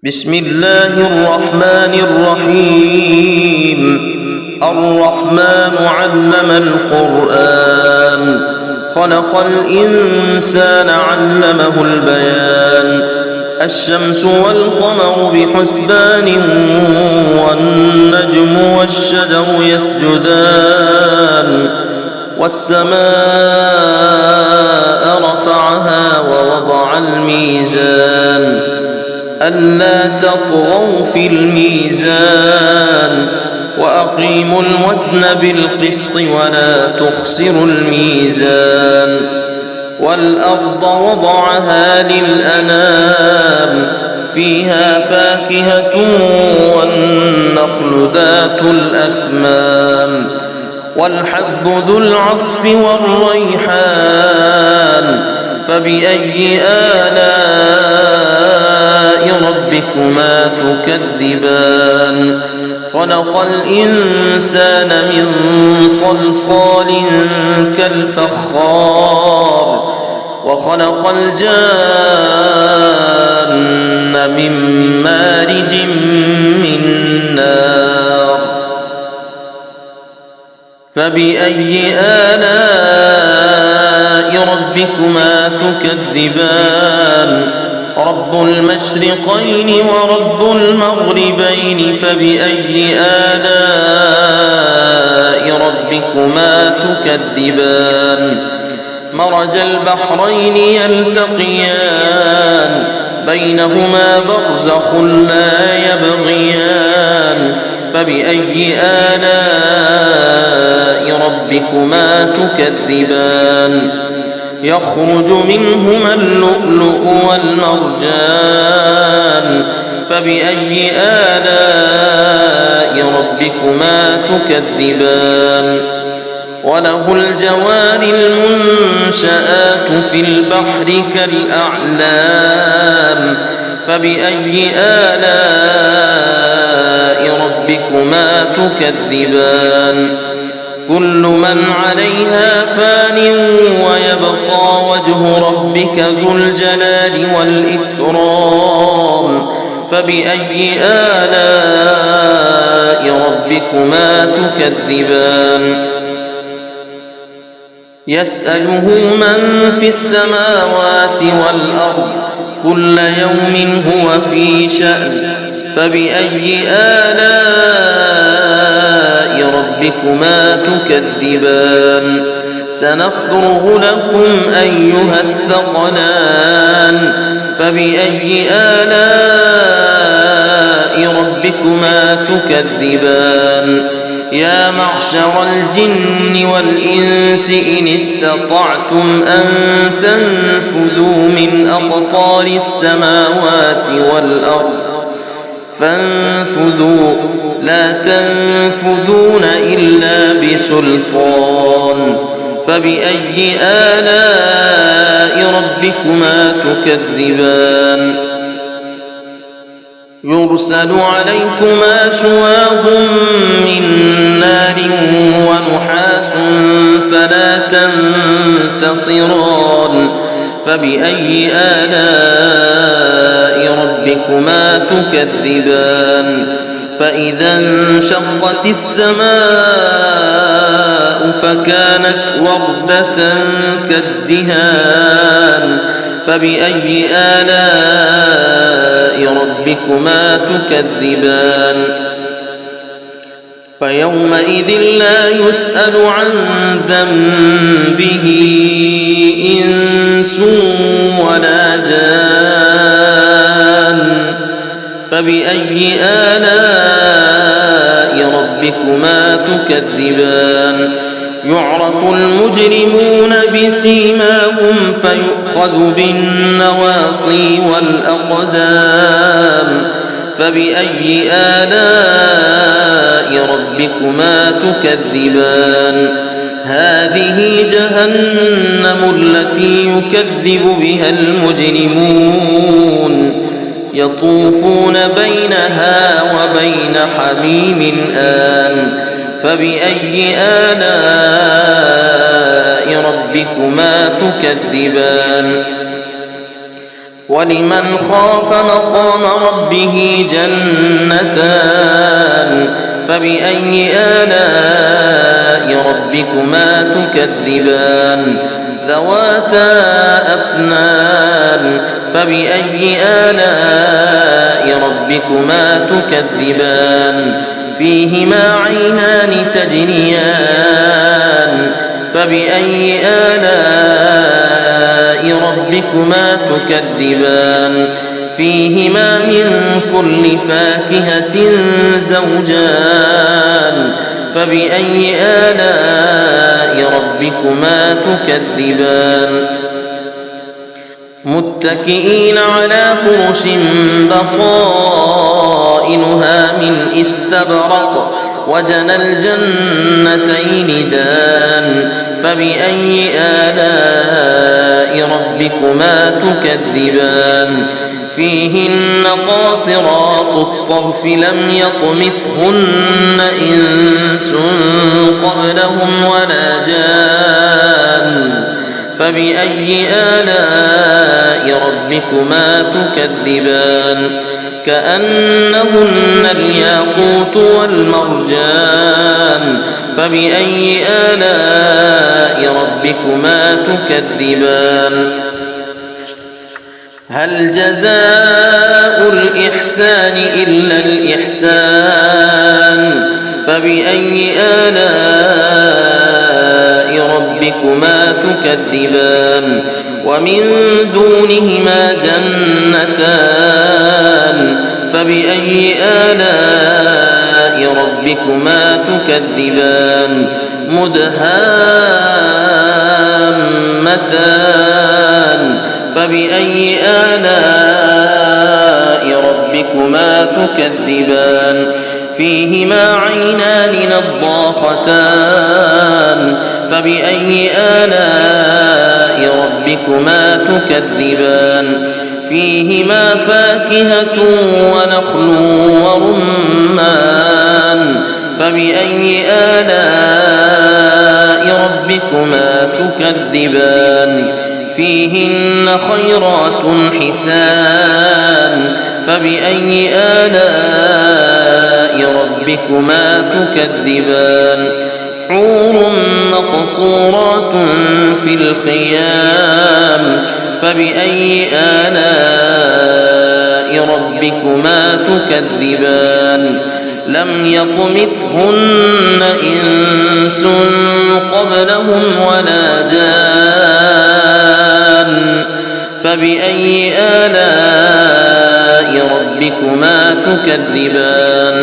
بسم الله الرحمن الرحيم. الرحمن علم القرآن، خلق الإنسان علمه البيان. الشمس والقمر بحسبان، والنجم والشجر يسجدان. والسماء رفعها ووضع الميزان، ألا تطغوا في الميزان، وأقيموا الوزن بالقسط ولا تخسروا الميزان. والأرض وضعها للأنام، فيها فاكهة والنخل ذات الأكمام، والحب ذو العصف والريحان. فبأي آلاء ربكما تكذبان؟ خلق الإنسان من صلصال كالفخار، وخلق الجان من مارج من نار. فبأي آلاء ربكما تكذبان؟ رب المشرقين ورب المغربين. فبأي آلاء ربكما تكذبان؟ مرج البحرين يلتقيان، بينهما برزخ لا يبغيان. فبأي آلاء ربكما تكذبان؟ يخرج منهما اللؤلؤ والمرجان. فبأي آلاء ربكما تكذبان؟ وله الجوار المنشآت في البحر كالأعلام. فبأي آلاء ربكما تكذبان؟ كل من عليها فان، ويبقى وجه ربك ذو الجلال والإكرام. فبأي آلاء ربكما تكذبان؟ يسأله من في السماوات والأرض، كل يوم هو في شأن. فبأي آلاء ربكما تكذبان؟ سنفرغ لكم أيها الثقلان. فبأي آلاء ربكما تكذبان؟ يا معشر الجن والإنس إن استطعتم أن تنفذوا من أقطار السماوات والأرض فانفذوا، لا تنفذون إلا بسلطان. فبأي آلاء ربكما تكذبان؟ يرسل عليكما شواظ من نار ونحاس فلا تنتصران. فبأي آلاء ربكما تكذبان؟ فإذا انشقت السماء فكانت وردة كالدهان. فبأي آلاء ربكما تكذبان؟ فيومئذ لا يسأل عن ذنبه إنس ولا جان. فبأي آلاء ربكما تكذبان؟ يعرف المجرمون بسيماهم فيؤخذ بالنواصي والأقدام. فبأي آلاء ربكما تكذبان؟ هذه جهنم التي يكذب بها المجرمون، يطوفون بينها وبين حميم آن. فبأي آلاء ربكما تكذبان؟ ولمن خاف مقام ربه جنتان فبأي آلاء ربكما تكذبان ذواتا أفنان فبأي آلاء ربكما تكذبان فيهما عينان تجريان فبأي آلاء ربكما تكذبان فيهما من كل فاكهة زوجان فبأي آلاء ربكما تكذبان متكئين على فرش بطائنها من استبرق وجنى الجنتين دان فبأي آلاء ربكما تكذبان فيهن قاصرات الطرف لم يطمثهن إنس قبلهم ولا جان فبأي آلاء ربكما تكذبان كأنهن الياقوت والمرجان فبأي آلاء ربكما تكذبان هل جزاء الإحسان إلا الإحسان فبأي آلاء ربكما تكذبان ومن دونهما جنتان فبأي آلاء ربكما تكذبان مدهامتان فبأي آلاء ربكما تكذبان فيهما عينان نضاختان فبأي آلاء ربكما تكذبان فيهما فاكهة ونخل ورمان فبأي آلاء ربكما تكذبان فيهن خيرات حسان فبأي آلاء ربكما تكذبان حور مقصورات في الخيام فبأي آلاء ربكما تكذبان لم يطمثهن إنس قبلهم ولا جان فبأي آلاء ربكما تكذبان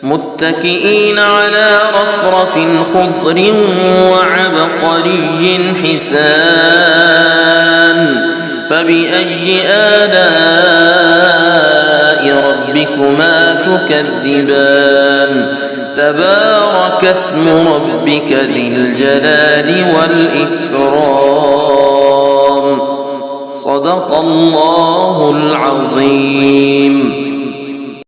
متكئين على رفرف خضر وعبقري حسان فبأي آلاء ربكما تكذبان تبارك اسم ربك ذي الجلال والإكرام صدق الله العظيم.